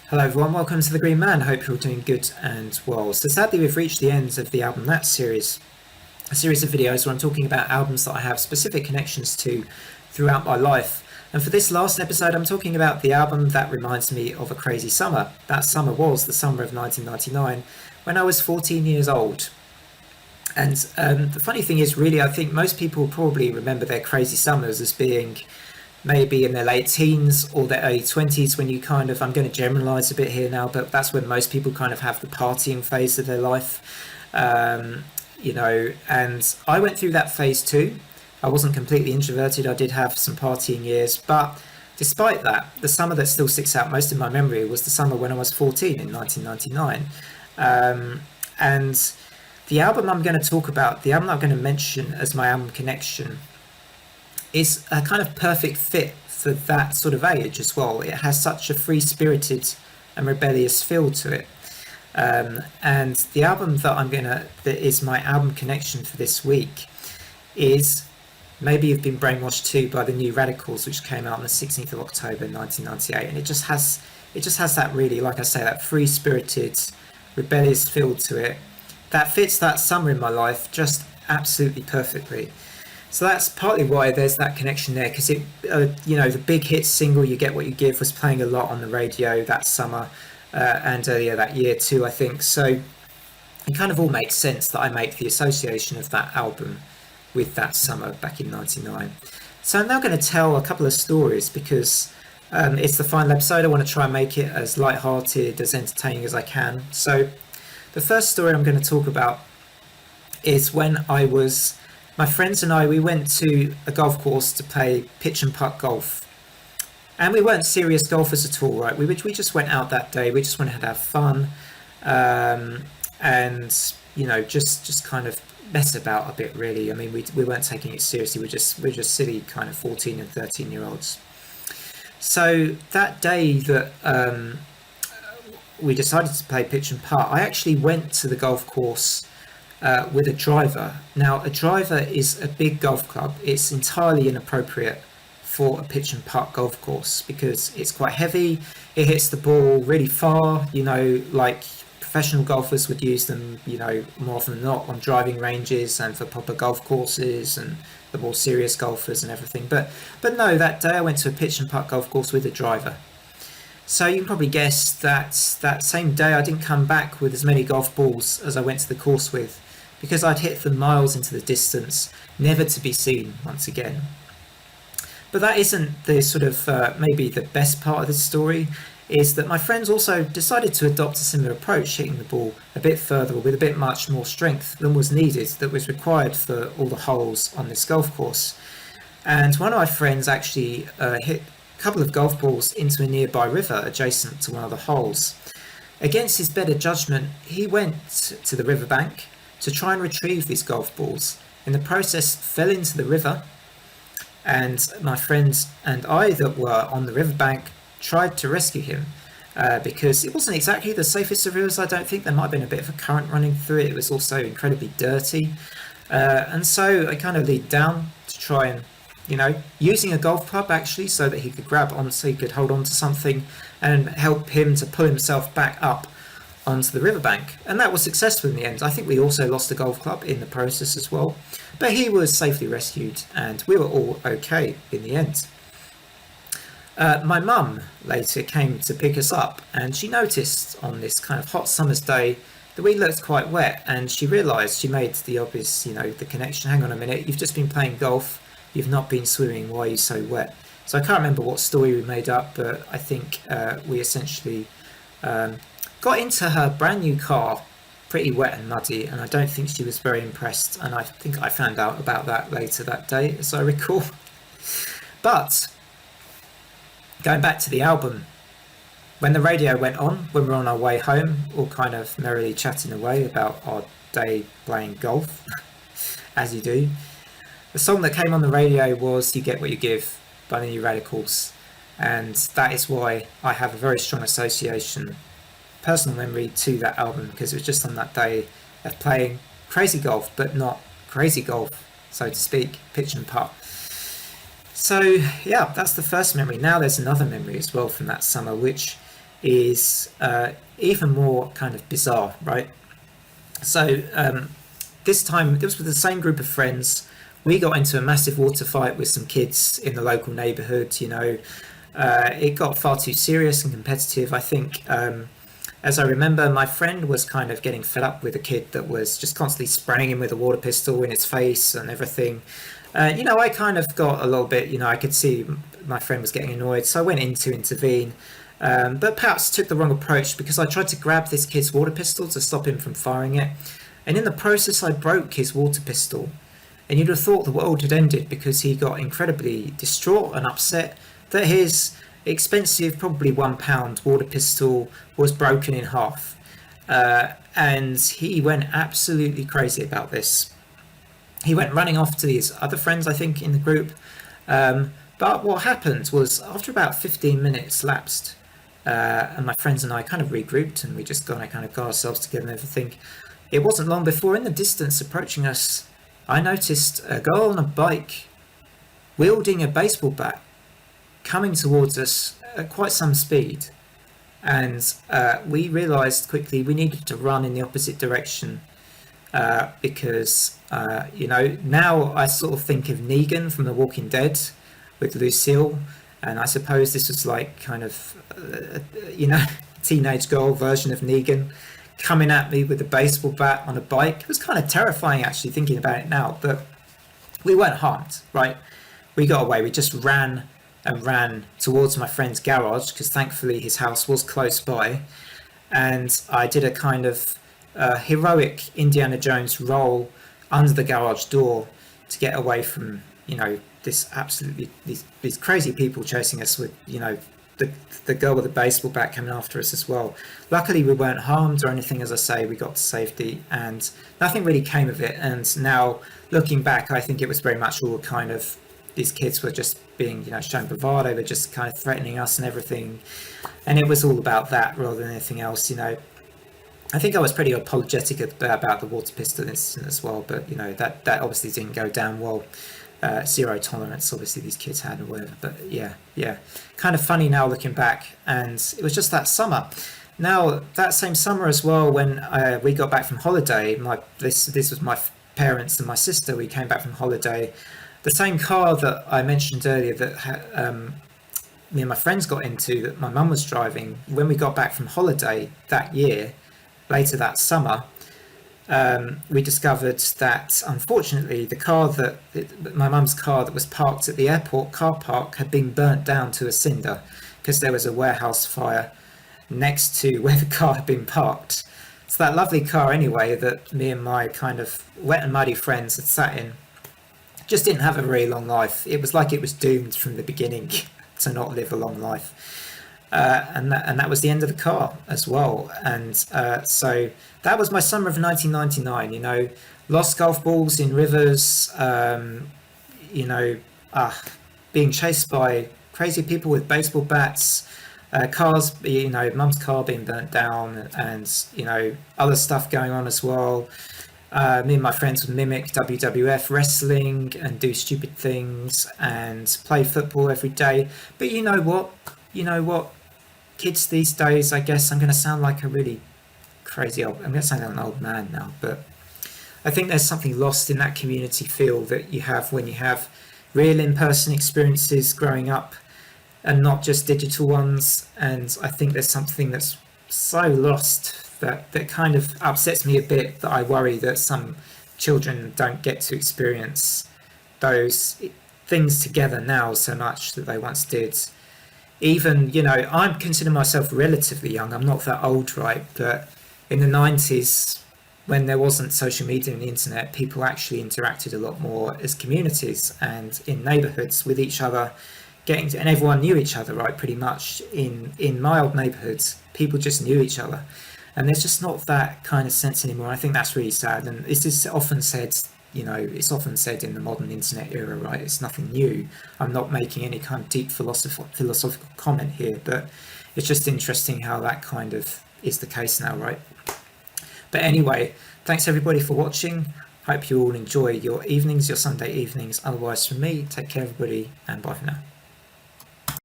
Hello everyone, welcome to The Green Man. Hope you're all doing good and well. So sadly we've reached the end of the Album That series, a series of videos where I'm talking about albums that I have specific connections to throughout my life. And for this last episode I'm talking about the album that reminds me of a crazy summer. That summer was the summer of 1999 when I was 14 years old. And the funny thing is, really, I think most people probably remember their crazy summers as being maybe in their late teens or their early 20s when you kind of, I'm going to generalize a bit here now, but that's when most people kind of have the partying phase of their life. And I went through that phase too. I wasn't completely introverted. I did have some partying years, but despite that, the summer that still sticks out most in my memory was the summer when I was 14 in 1999. And the album I'm going to talk about, the album I'm going to mention as my album connection, is a kind of perfect fit for that sort of age as well. It has such a free-spirited and rebellious feel to it. And the album that is my album connection for this week is Maybe You've Been Brainwashed Too by the New Radicals, which came out on the 16th of October 1998. And it just has that really, like I say, that free-spirited, rebellious feel to it that fits that summer in my life just absolutely perfectly. So that's partly why there's that connection there, because the big hit single "You Get What You Give" was playing a lot on the radio that summer and earlier that year too, I think. So it kind of all makes sense that I make the association of that album with that summer back in '99. So I'm now going to tell a couple of stories because it's the final episode. I want to try and make it as light-hearted, as entertaining as I can. So the first story I'm going to talk about is when my friends and I, we went to a golf course to play pitch and putt golf. And we weren't serious golfers at all, right? We just went out that day. We just wanted to have fun, and just kind of mess about a bit, really. I mean, we weren't taking it seriously. We're just silly kind of 14 and 13-year-olds. So that day that we decided to play pitch and putt, I actually went to the golf course with a driver. Now, a driver is a big golf club. It's entirely inappropriate for a pitch and putt golf course because it's quite heavy. It hits the ball really far, like professional golfers would use them, more often than not on driving ranges and for proper golf courses and the more serious golfers and everything. But no, that day I went to a pitch and putt golf course with a driver. So you can probably guess that that same day I didn't come back with as many golf balls as I went to the course with, because I'd hit them miles into the distance, never to be seen once again. But that isn't the sort of maybe the best part of the story, is that my friends also decided to adopt a similar approach, hitting the ball a bit further with a bit much more strength than was needed, that was required for all the holes on this golf course. And one of my friends actually hit a couple of golf balls into a nearby river adjacent to one of the holes. Against his better judgment, he went to the riverbank to try and retrieve these golf balls. In the process, fell into the river, and my friends and I that were on the riverbank tried to rescue him because it wasn't exactly the safest of rivers. I don't think there might have been a bit of a current running through it. It was also incredibly dirty, and so I kind of leaned down to try and, using a golf club actually, so that he could so he could hold on to something and help him to pull himself back up onto the riverbank. And that was successful in the end. I think we also lost the golf club in the process as well, but he was safely rescued and we were all okay in the end. My mum later came to pick us up, and she noticed on this kind of hot summer's day that we looked quite wet, and she realised, she made the obvious, the connection. Hang on a minute, you've just been playing golf, you've not been swimming, why are you so wet? So I can't remember what story we made up, but I think we essentially got into her brand new car pretty wet and muddy, and I don't think she was very impressed, and I think I found out about that later that day, as I recall. But going back to the album, when the radio went on, when we were on our way home, all kind of merrily chatting away about our day playing golf, as you do, the song that came on the radio was "You Get What You Give" by the New Radicals, and that is why I have a very strong association, personal memory to that album, because it was just on that day of playing crazy golf, but not crazy golf, so to speak, pitch and putt. So yeah, that's the first memory. Now there's another memory as well from that summer, which is even more kind of bizarre, right? So this time, this was the same group of friends. We got into a massive water fight with some kids in the local neighbourhood. It got far too serious and competitive. I think, as I remember, my friend was kind of getting fed up with a kid that was just constantly spraying him with a water pistol in his face and everything. I kind of got a little bit, I could see my friend was getting annoyed, so I went in to intervene. But perhaps took the wrong approach because I tried to grab this kid's water pistol to stop him from firing it. And in the process, I broke his water pistol. And you'd have thought the world had ended because he got incredibly distraught and upset that his expensive, probably £1 water pistol was broken in half. And he went absolutely crazy about this. He went running off to his other friends, I think, in the group. But what happened was after about 15 minutes lapsed, and my friends and I kind of regrouped and we just kind of got ourselves together and everything. It wasn't long before, in the distance approaching us, I noticed a girl on a bike wielding a baseball bat coming towards us at quite some speed. And we realised quickly we needed to run in the opposite direction because, now I sort of think of Negan from The Walking Dead with Lucille. And I suppose this was like kind of, teenage girl version of Negan coming at me with a baseball bat on a bike. It was kind of terrifying actually thinking about it now, but we weren't harmed, right? We got away. We just ran and ran towards my friend's garage because thankfully his house was close by. And I did a kind of heroic Indiana Jones roll under the garage door to get away from, this absolutely these crazy people chasing us with, the girl with the baseball bat coming after us as well. Luckily, we weren't harmed or anything. As I say, we got to safety and nothing really came of it. And now, looking back, I think it was very much all kind of these kids were just being, showing bravado. They were just kind of threatening us and everything. And it was all about that rather than anything else. I think I was pretty apologetic about the water pistol incident as well. But that obviously didn't go down well. Zero tolerance obviously these kids had or whatever, but yeah, kind of funny now looking back. And it was just that summer. Now that same summer as well, when we got back from holiday, this was my parents and my sister, we came back from holiday, the same car that I mentioned earlier that me and my friends got into, that my mum was driving when we got back from holiday that year, later that summer. We discovered that unfortunately the car my mum's car that was parked at the airport car park had been burnt down to a cinder because there was a warehouse fire next to where the car had been parked. So that lovely car anyway that me and my kind of wet and muddy friends had sat in just didn't have a very long life. It was like it was doomed from the beginning to not live a long life. And that was the end of the car as well. And so that was my summer of 1999. Lost golf balls in rivers. Being chased by crazy people with baseball bats. Cars. Mum's car being burnt down, and other stuff going on as well. Me and my friends would mimic WWF wrestling and do stupid things and play football every day. But you know what? Kids these days, I guess I'm going to sound like a really crazy I'm going to sound like an old man now, but I think there's something lost in that community feel that you have when you have real in-person experiences growing up and not just digital ones. And I think there's something that's so lost that kind of upsets me a bit, that I worry that some children don't get to experience those things together now so much that they once did. Even, I consider myself relatively young. I'm not that old, right? But in the 90s, when there wasn't social media and the internet, people actually interacted a lot more as communities and in neighborhoods with each other, and everyone knew each other, right? Pretty much in my old neighborhoods, people just knew each other. And there's just not that kind of sense anymore. I think that's really sad. And this is often said, it's often said in the modern internet era, right? It's nothing new. I'm not making any kind of deep philosophical comment here, but it's just interesting how that kind of is the case now, right? But anyway, thanks everybody for watching. Hope you all enjoy your evenings, your Sunday evenings. Otherwise, from me, take care everybody, and bye for now.